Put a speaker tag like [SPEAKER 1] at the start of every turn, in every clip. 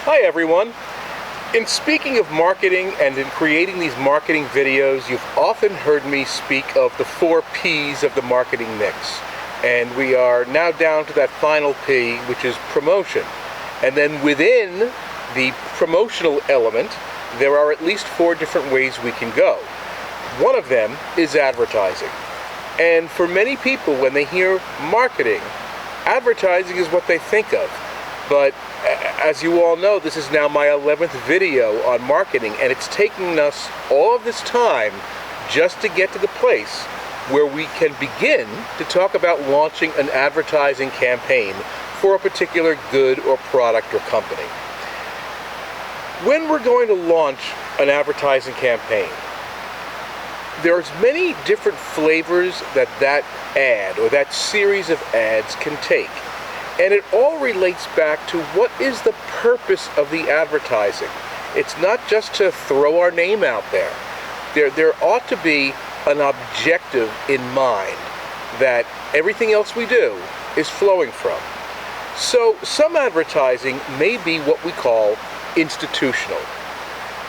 [SPEAKER 1] Hi everyone. In speaking of marketing and in creating these marketing videos, you've often heard me speak of the 4 P's of the marketing mix. And we are now down to that final P, which is promotion. And then within the promotional element, there are at least 4 different ways we can go. One of them is advertising. And for many people, when they hear marketing, advertising is what they think of. But as you all know, this is now my 11th video on marketing, and it's taken us all of this time just to get to the place where we can begin to talk about launching an advertising campaign for a particular good or product or company. When we're going to launch an advertising campaign, there's many different flavors that ad or that series of ads can take. And it all relates back to what is the purpose of the advertising. It's not just to throw our name out there. There ought to be an objective in mind that everything else we do is flowing from. So some advertising may be what we call institutional,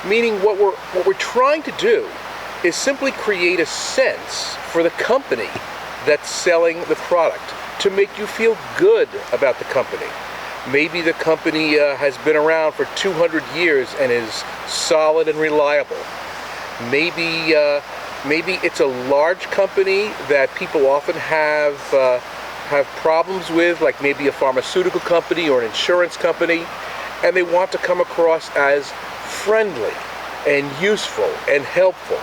[SPEAKER 1] meaning what we're trying to do is simply create a sense for the company that's selling the product, to make you feel good about the company. Maybe the company has been around for 200 years and is solid and reliable. Maybe it's a large company that people often have problems with, like maybe a pharmaceutical company or an insurance company, and they want to come across as friendly and useful and helpful.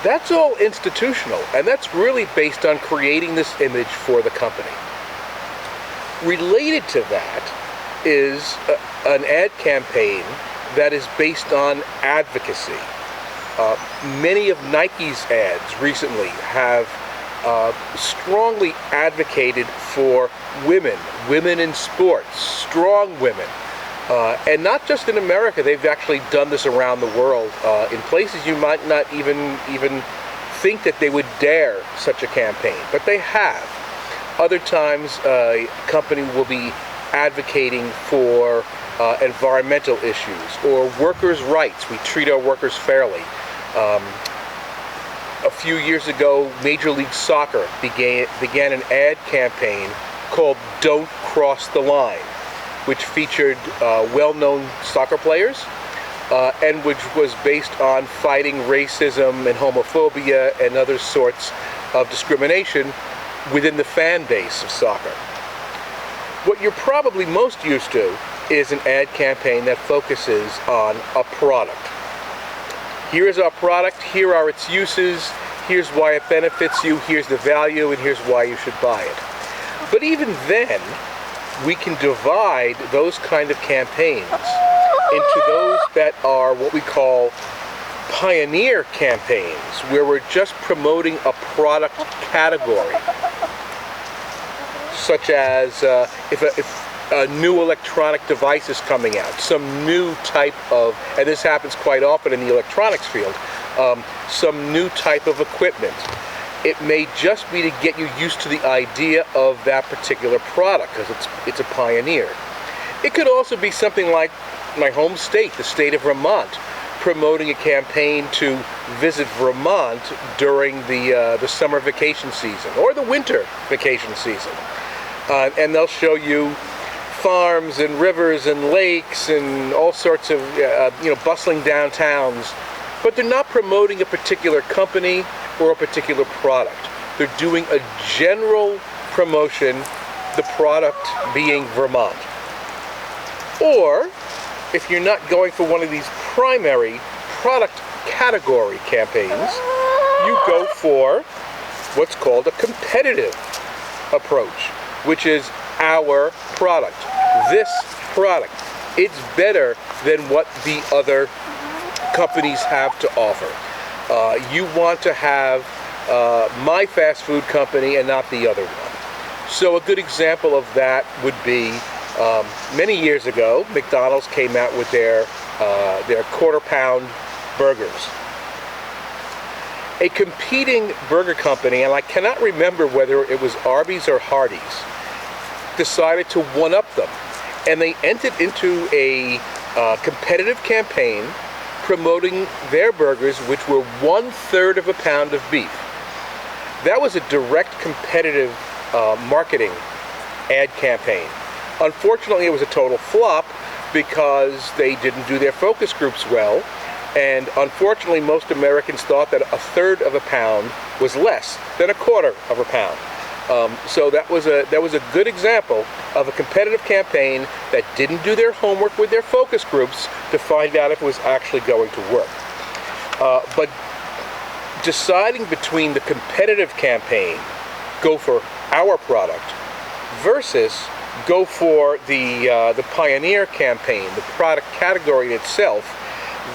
[SPEAKER 1] That's all institutional, and that's really based on creating this image for the company. Related to that is an ad campaign that is based on advocacy. Many of Nike's ads recently have strongly advocated for women in sports, strong women. And not just in America, they've actually done this around the world in places you might not even think that they would dare such a campaign, but they have. Other times, a company will be advocating for environmental issues or workers' rights. We treat our workers fairly. A few years ago, Major League Soccer began an ad campaign called Don't Cross the Line, which featured well-known soccer players and which was based on fighting racism and homophobia and other sorts of discrimination within the fan base of soccer. What you're probably most used to is an ad campaign that focuses on a product. Here is our product, here are its uses, here's why it benefits you, here's the value, and here's why you should buy it. But even then, we can divide those kind of campaigns into those that are what we call pioneer campaigns, where we're just promoting a product category, such as if a new electronic device is coming out, some new type of, and this happens quite often in the electronics field, some new type of equipment. It may just be to get you used to the idea of that particular product because it's a pioneer. It could also be something like my home state, the state of Vermont, promoting a campaign to visit Vermont during the summer vacation season or the winter vacation season. And they'll show you farms and rivers and lakes and all sorts of bustling downtowns, but they're not promoting a particular company or a particular product. They're doing a general promotion, the product being Vermont. Or, if you're not going for one of these primary product category campaigns, you go for what's called a competitive approach, which is our product. This product, it's better than what the other companies have to offer. You want to have my fast food company and not the other one. So a good example of that would be many years ago, McDonald's came out with their quarter-pound burgers. A competing burger company, and I cannot remember whether it was Arby's or Hardee's, decided to one-up them, and they entered into a competitive campaign promoting their burgers, which were 1/3 of a pound of beef. That was a direct competitive marketing ad campaign. Unfortunately, it was a total flop because they didn't do their focus groups well, and unfortunately most Americans thought that 1/3 of a pound was less than 1/4 of a pound. So that was a good example of a competitive campaign that didn't do their homework with their focus groups to find out if it was actually going to work. But deciding between the competitive campaign, go for our product, versus go for the pioneer campaign, the product category itself,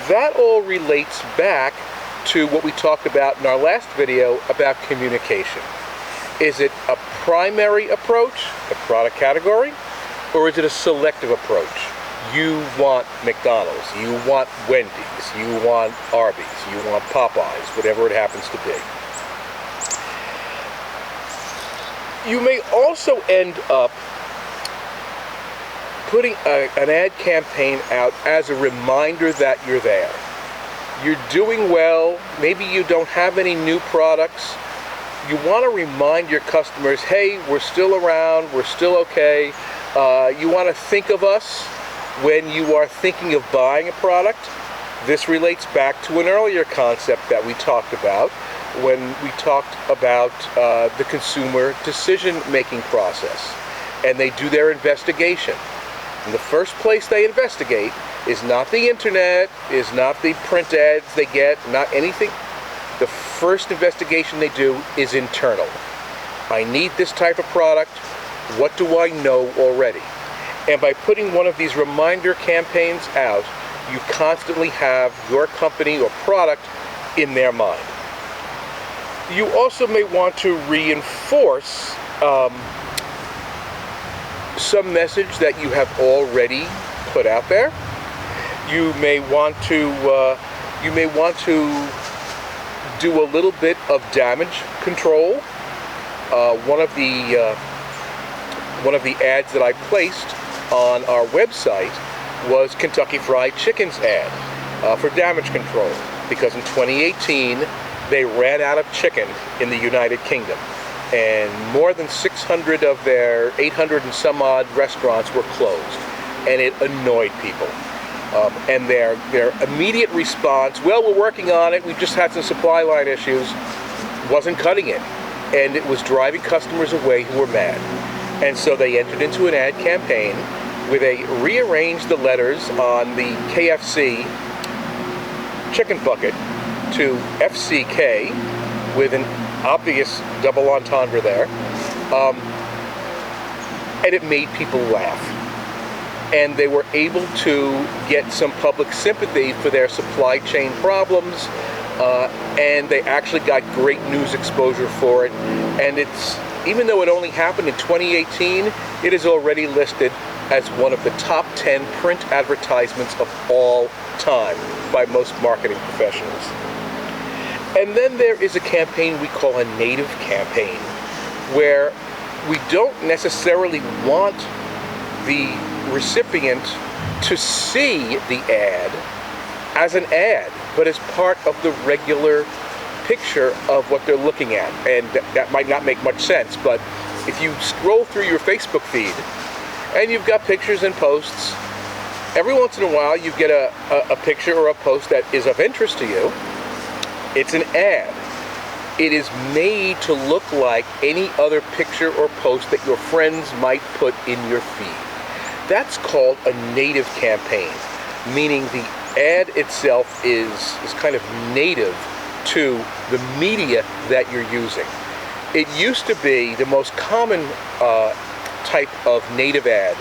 [SPEAKER 1] that all relates back to what we talked about in our last video about communication. Is it a primary approach, the product category, or is it a selective approach? You want McDonald's, you want Wendy's, you want Arby's, you want Popeyes, whatever it happens to be. You may also end up putting an ad campaign out as a reminder that you're there. You're doing well, maybe you don't have any new products. You want to remind your customers, hey, we're still around, we're still okay. You want to think of us when you are thinking of buying a product. This relates back to an earlier concept that we talked about when we talked about the consumer decision-making process. And they do their investigation. And the first place they investigate is not the internet, is not the print ads they get, not anything. The first investigation they do is internal. I need this type of product. What do I know already? And by putting one of these reminder campaigns out, you constantly have your company or product in their mind. You also may want to reinforce some message that you have already put out there. You may want to do a little bit of damage control. One of the ads that I placed on our website was Kentucky Fried Chicken's ad for damage control, because in 2018 they ran out of chicken in the United Kingdom, and more than 600 of their 800 and some odd restaurants were closed, and it annoyed people. And their immediate response, well, we're working on it, we've just had some supply line issues, wasn't cutting it. And it was driving customers away who were mad. And so they entered into an ad campaign where they rearranged the letters on the KFC chicken bucket to FCK with an obvious double entendre there. And it made people laugh. And they were able to get some public sympathy for their supply chain problems, and they actually got great news exposure for it. And it's, even though it only happened in 2018, it is already listed as one of the top 10 print advertisements of all time by most marketing professionals. And then there is a campaign we call a native campaign, where we don't necessarily want the recipient to see the ad as an ad, but as part of the regular picture of what they're looking at. And that might not make much sense, but if you scroll through your Facebook feed and you've got pictures and posts, every once in a while you get a picture or a post that is of interest to you. It's an ad. It is made to look like any other picture or post that your friends might put in your feed. That's called a native campaign, meaning the ad itself is kind of native to the media that you're using. It used to be the most common type of native ad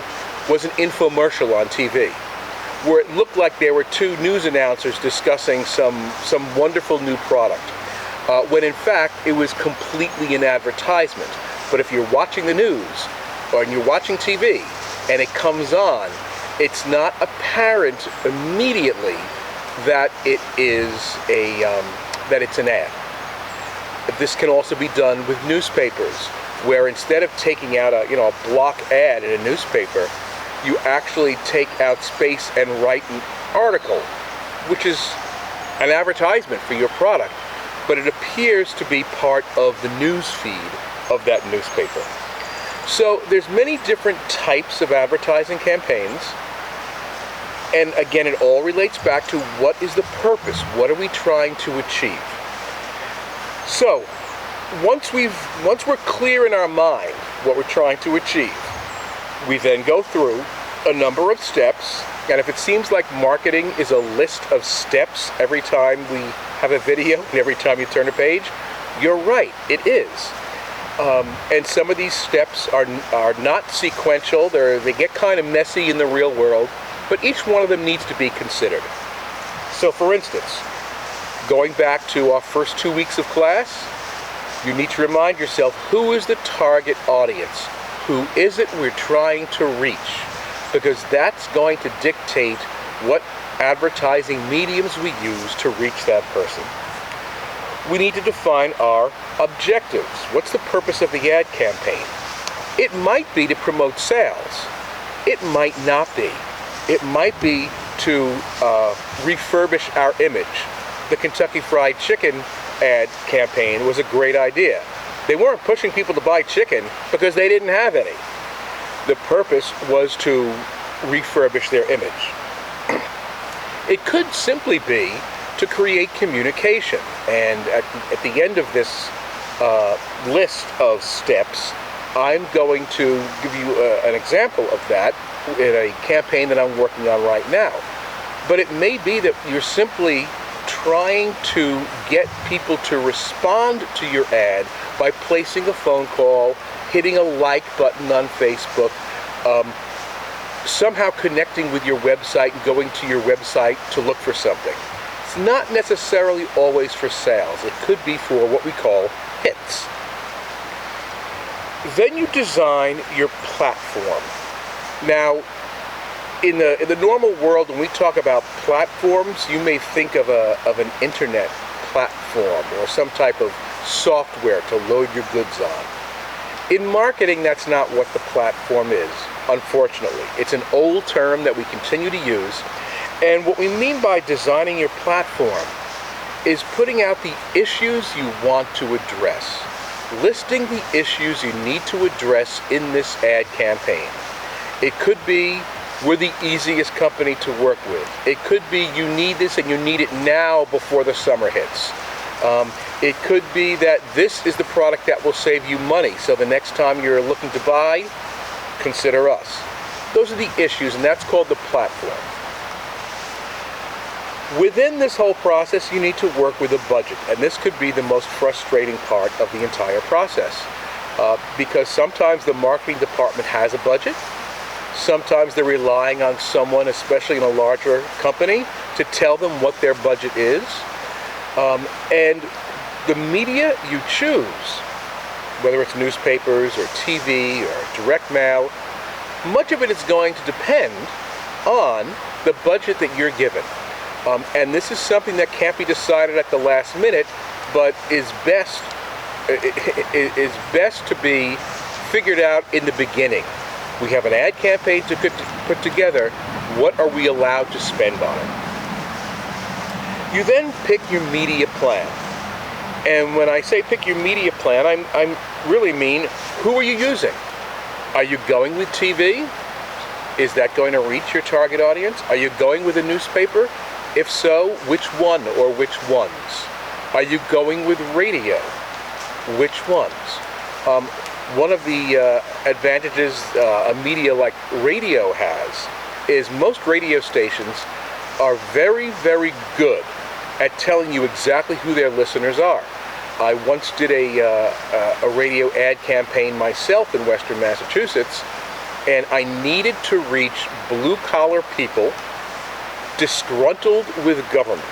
[SPEAKER 1] was an infomercial on TV, where it looked like there were two news announcers discussing some wonderful new product, when in fact it was completely an advertisement. But if you're watching the news or you're watching TV and it comes on, it's not apparent immediately that it is that it's an ad. This can also be done with newspapers. where instead of taking out a block ad in a newspaper, you actually take out space and write an article, which is an advertisement for your product, but it appears to be part of the news feed of that newspaper. So there's many different types of advertising campaigns, and again, it all relates back to what is the purpose? What are we trying to achieve? So once we're clear in our mind what we're trying to achieve, we then go through a number of steps, and if it seems like marketing is a list of steps every time we have a video and every time you turn a page, you're right, it is. And some of these steps are not sequential. They get kind of messy in the real world, but each one of them needs to be considered. So for instance, going back to our first 2 weeks of class, you need to remind yourself, who is the target audience? Who is it we're trying to reach? Because that's going to dictate what advertising mediums we use to reach that person. We need to define our objectives. What's the purpose of the ad campaign? It might be to promote sales. It might not be. It might be to refurbish our image. The Kentucky Fried Chicken ad campaign was a great idea. They weren't pushing people to buy chicken because they didn't have any. The purpose was to refurbish their image. It could simply be to create communication, and at the end of this list of steps, I'm going to give you an example of that in a campaign that I'm working on right now. But it may be that you're simply trying to get people to respond to your ad by placing a phone call, hitting a like button on Facebook, somehow connecting with your website and going to your website to look for something. It's not necessarily always for sales. It could be for what we call hits. Then you design your platform. Now, in the normal world, when we talk about platforms, you may think of an internet platform or some type of software to load your goods on. In marketing, that's not what the platform is, unfortunately. It's an old term that we continue to use, and what we mean by designing your platform is putting out the issues you want to address, listing the issues you need to address in this ad campaign. It could be, we're the easiest company to work with. It could be, you need this and you need it now before the summer hits. It could be that this is the product that will save you money, so the next time you're looking to buy, consider us. Those are the issues, and that's called the platform. Within this whole process, you need to work with a budget, and this could be the most frustrating part of the entire process, because sometimes the marketing department has a budget. Sometimes they're relying on someone, especially in a larger company, to tell them what their budget is. And the media you choose, whether it's newspapers or TV or direct mail, much of it is going to depend on the budget that you're given. And this is something that can't be decided at the last minute, but is best to be figured out in the beginning. We have an ad campaign to put together. What are we allowed to spend on it? You then pick your media plan. And when I say pick your media plan, I really mean, who are you using? Are you going with TV? Is that going to reach your target audience? Are you going with a newspaper? If so, which one or which ones? Are you going with radio? Which ones? One of the advantages a media like radio has is most radio stations are very, very good at telling you exactly who their listeners are. I once did a radio ad campaign myself in Western Massachusetts, and I needed to reach blue-collar people disgruntled with government.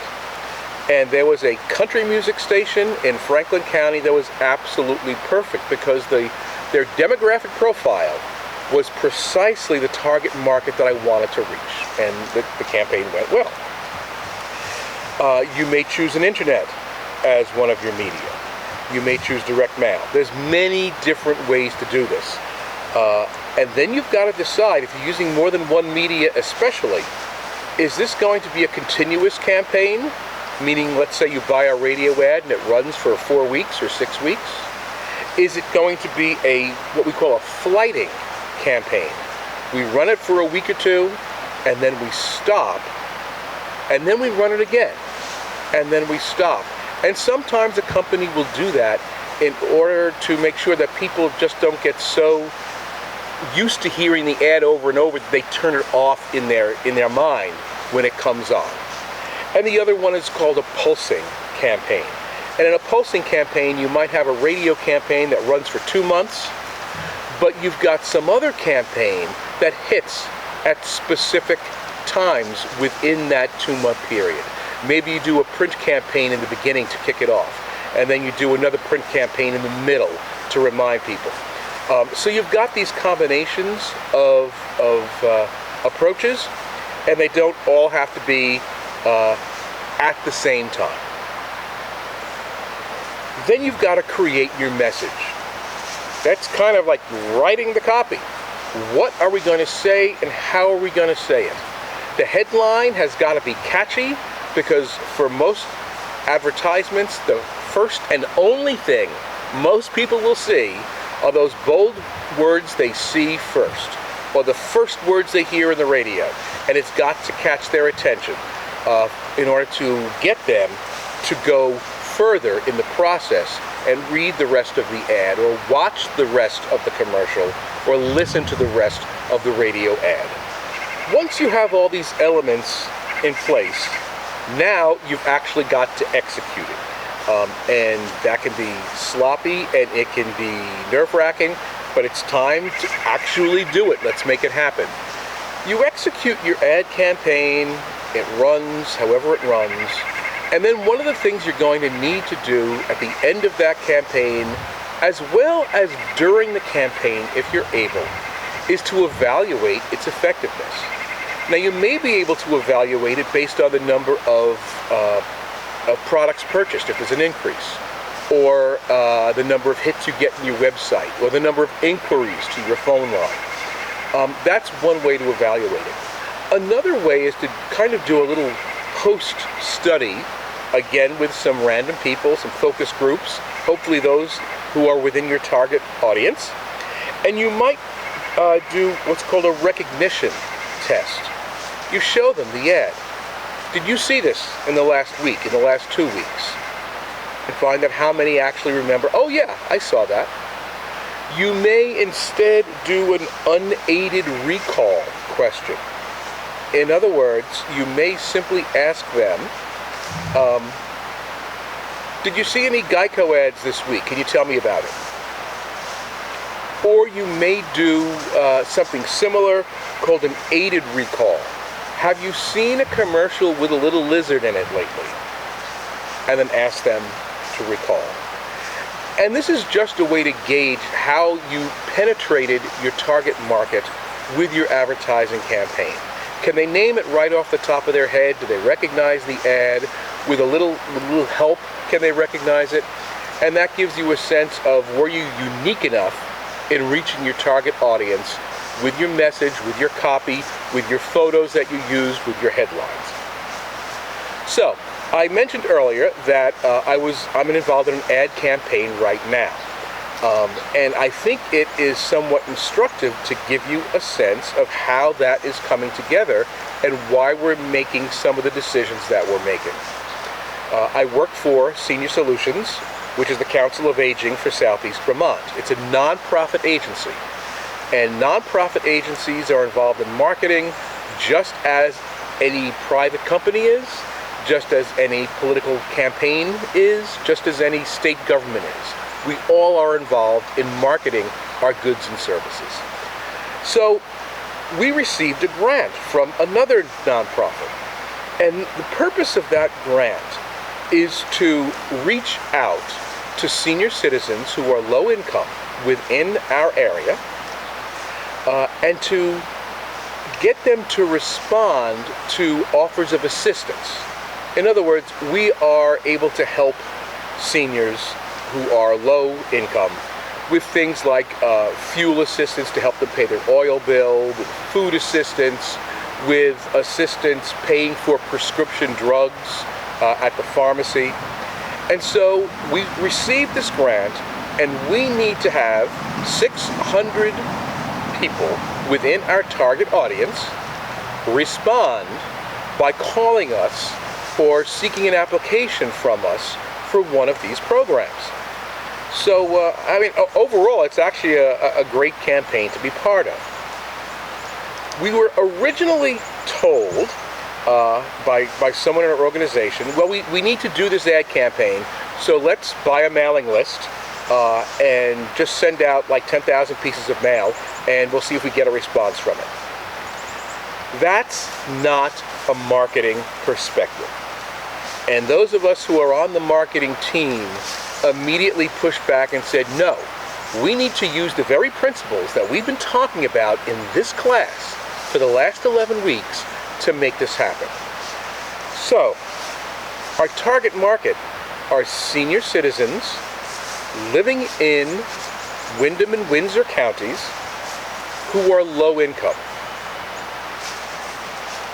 [SPEAKER 1] And there was a country music station in Franklin County that was absolutely perfect because their demographic profile was precisely the target market that I wanted to reach, and the campaign went well. You may choose an internet as one of your media. You may choose direct mail. There's many different ways to do this. And then you've got to decide, if you're using more than one media especially, is this going to be a continuous campaign? Meaning, let's say you buy a radio ad and it runs for 4 weeks or 6 weeks. Is it going to be what we call a flighting campaign? We run it for a week or two, and then we stop, and then we run it again, and then we stop. And sometimes a company will do that in order to make sure that people just don't get so used to hearing the ad over and over that they turn it off in their mind when it comes on. And the other one is called a pulsing campaign. And in a pulsing campaign, you might have a radio campaign that runs for 2 months, but you've got some other campaign that hits at specific times within that 2-month period. Maybe you do a print campaign in the beginning to kick it off, and then you do another print campaign in the middle to remind people. So you've got these combinations of approaches, and they don't all have to be at the same time. Then you've got to create your message. That's kind of like writing the copy. What are we going to say, and how are we going to say it? The headline has got to be catchy, because for most advertisements, the first and only thing most people will see are those bold words they see first, or the first words they hear in the radio. And it's got to catch their attention in order to get them to go further in the process and read the rest of the ad, or watch the rest of the commercial, or listen to the rest of the radio ad. Once you have all these elements in place, now you've actually got to execute it. And that can be sloppy, and it can be nerve-wracking, but it's time to actually do it. Let's make it happen. You execute your ad campaign, it runs however it runs, and then one of the things you're going to need to do at the end of that campaign, as well as during the campaign if you're able, is to evaluate its effectiveness. Now, you may be able to evaluate it based on the number of products purchased, if there's an increase, or the number of hits you get in your website, or the number of inquiries to your phone line. That's one way to evaluate it. Another way is to kind of do a little post study, again with some random people, some focus groups, hopefully those who are within your target audience, and you might do what's called a recognition test. You show them the ad. Did you see this in the last week, in the last 2 weeks? And find out how many actually remember, oh yeah, I saw that. You may instead do an unaided recall question. In other words, you may simply ask them, did you see any Geico ads this week? Can you tell me about it? Or you may do something similar called an aided recall. Have you seen a commercial with a little lizard in it lately? And then ask them to recall. And this is just a way to gauge how you penetrated your target market with your advertising campaign. Can they name it right off the top of their head? Do they recognize the ad? With a little help, can they recognize it? And that gives you a sense of, were you unique enough in reaching your target audience with your message, with your copy, with your photos that you used, with your headlines. So, I mentioned earlier that I'm involved in an ad campaign right now. And I think it is somewhat instructive to give you a sense of how that is coming together and why we're making some of the decisions that we're making. I work for Senior Solutions, which is the Council of Aging for Southeast Vermont. It's a nonprofit agency. And nonprofit agencies are involved in marketing just as any private company is, just as any political campaign is, just as any state government is. We all are involved in marketing our goods and services. So we received a grant from another nonprofit. And the purpose of that grant is to reach out to senior citizens who are low income within our area, and to get them to respond to offers of assistance. In other words, we are able to help seniors who are low income with things like fuel assistance to help them pay their oil bill, with food assistance, with assistance paying for prescription drugs at the pharmacy. And so we received this grant, and we need to have 600 people within our target audience respond by calling us or seeking an application from us for one of these programs. So, I mean, overall, it's actually a great campaign to be part of. We were originally told by someone in our organization, well, we need to do this ad campaign, so let's buy a mailing list and just send out like 10,000 pieces of mail, and we'll see if we get a response from it. That's not a marketing perspective. And those of us who are on the marketing team immediately pushed back and said, no, we need to use the very principles that we've been talking about in this class for the last 11 weeks to make this happen. So, our target market are senior citizens living in Windham and Windsor counties who are low income.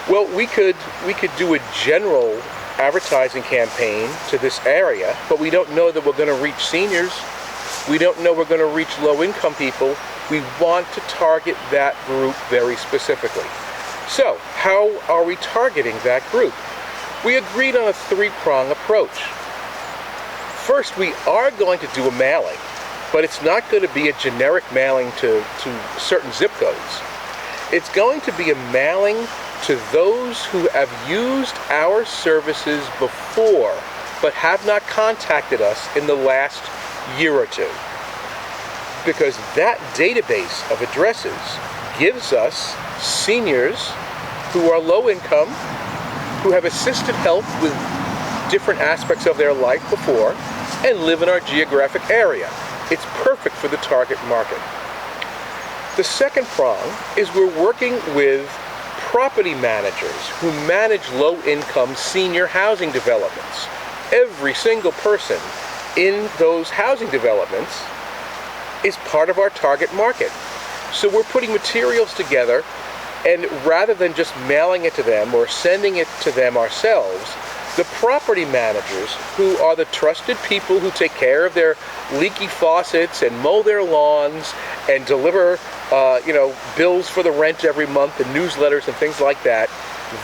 [SPEAKER 1] Well, we could do a general advertising campaign to this area, but we don't know that we're going to reach seniors. We don't know we're going to reach low-income people. We want to target that group very specifically. So, how are we targeting that group? We agreed on a three-prong approach. First, we are going to do a mailing, but it's not going to be a generic mailing to certain zip codes. It's going to be a mailing to those who have used our services before, but have not contacted us in the last year or two. Because that database of addresses gives us seniors who are low income, who have assisted help with different aspects of their life before, and live in our geographic area. It's perfect for the target market. The second prong is we're working with property managers who manage low-income senior housing developments. Every single person in those housing developments is part of our target market. So we're putting materials together, and rather than just mailing it to them or sending it to them ourselves, the property managers, who are the trusted people who take care of their leaky faucets and mow their lawns and deliver bills for the rent every month and newsletters and things like that,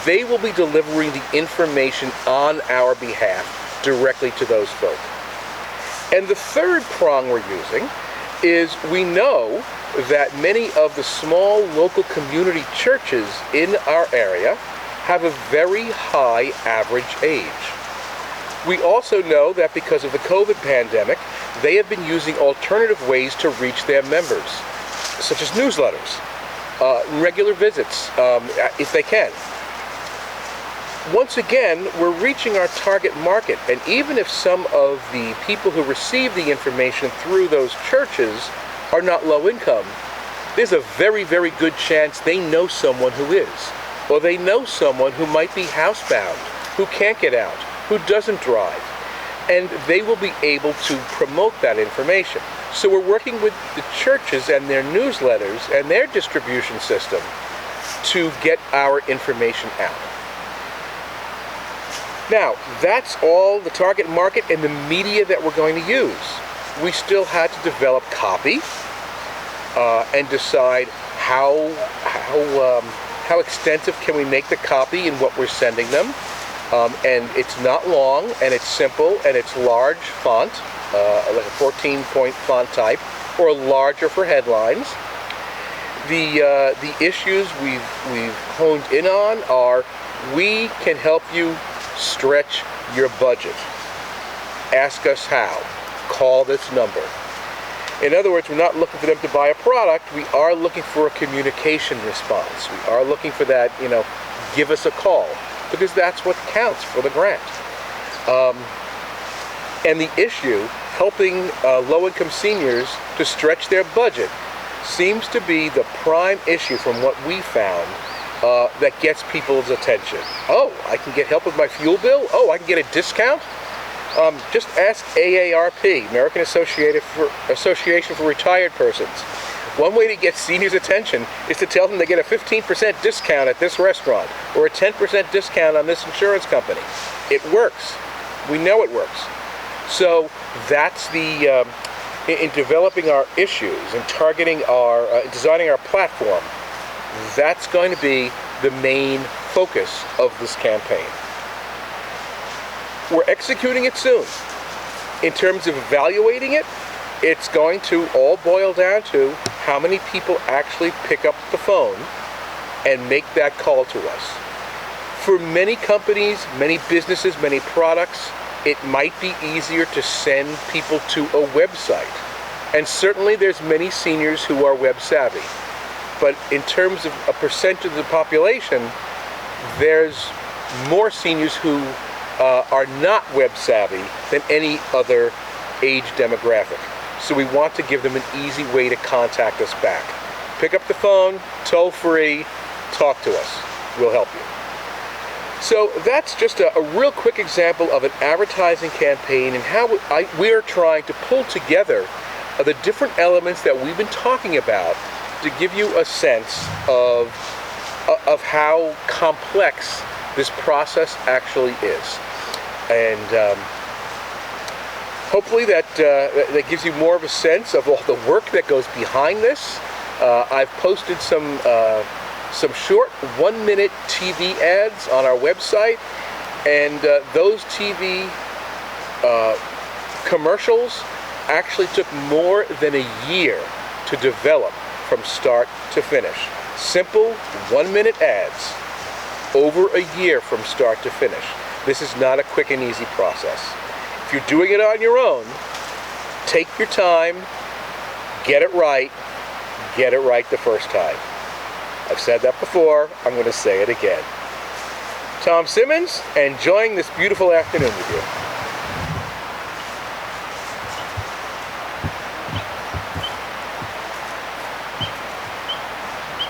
[SPEAKER 1] they will be delivering the information on our behalf directly to those folk. And the third prong we're using is we know that many of the small local community churches in our area have a very high average age. We also know that because of the COVID pandemic, they have been using alternative ways to reach their members, such as newsletters, regular visits, if they can. Once again, we're reaching our target market, and even if some of the people who receive the information through those churches are not low income, there's a very, very good chance they know someone who is, or they know someone who might be housebound, who can't get out, who doesn't drive, and they will be able to promote that information. So we're working with the churches and their newsletters and their distribution system to get our information out. Now, that's all the target market and the media that we're going to use. We still had to develop copy and decide how extensive can we make the copy in what we're sending them. And it's not long, and it's simple, and it's large font, like a 14-point font type, or larger for headlines. The issues we've honed in on are: we can help you stretch your budget. Ask us how. Call this number. In other words, we're not looking for them to buy a product. We are looking for a communication response. We are looking for that, give us a call, because that's what counts for the grant. And the issue, helping low-income seniors to stretch their budget, seems to be the prime issue from what we found that gets people's attention. Oh, I can get help with my fuel bill? Oh, I can get a discount? Just ask AARP, American Association for Retired Persons. One way to get seniors' attention is to tell them they get a 15% discount at this restaurant or a 10% discount on this insurance company. It works. We know it works. So that's the, in developing our issues and targeting our, designing our platform, that's going to be the main focus of this campaign. We're executing it soon. In terms of evaluating it, it's going to all boil down to how many people actually pick up the phone and make that call to us. For many companies, many businesses, many products, it might be easier to send people to a website. And certainly there's many seniors who are web savvy. But in terms of a percentage of the population, there's more seniors who are not web savvy than any other age demographic. So we want to give them an easy way to contact us back. Pick up the phone, toll free, talk to us. We'll help you. So that's just a real quick example of an advertising campaign and how we are trying to pull together the different elements that we've been talking about to give you a sense of how complex this process actually is. And hopefully that gives you more of a sense of all the work that goes behind this. I've posted some short 1-minute TV ads on our website, and those TV commercials actually took more than a year to develop from start to finish. Simple 1-minute ads, over a year from start to finish. This is not a quick and easy process. If you're doing it on your own, take your time, get it right the first time. I've said that before, I'm going to say it again. Tom Simmons, enjoying this beautiful afternoon with you.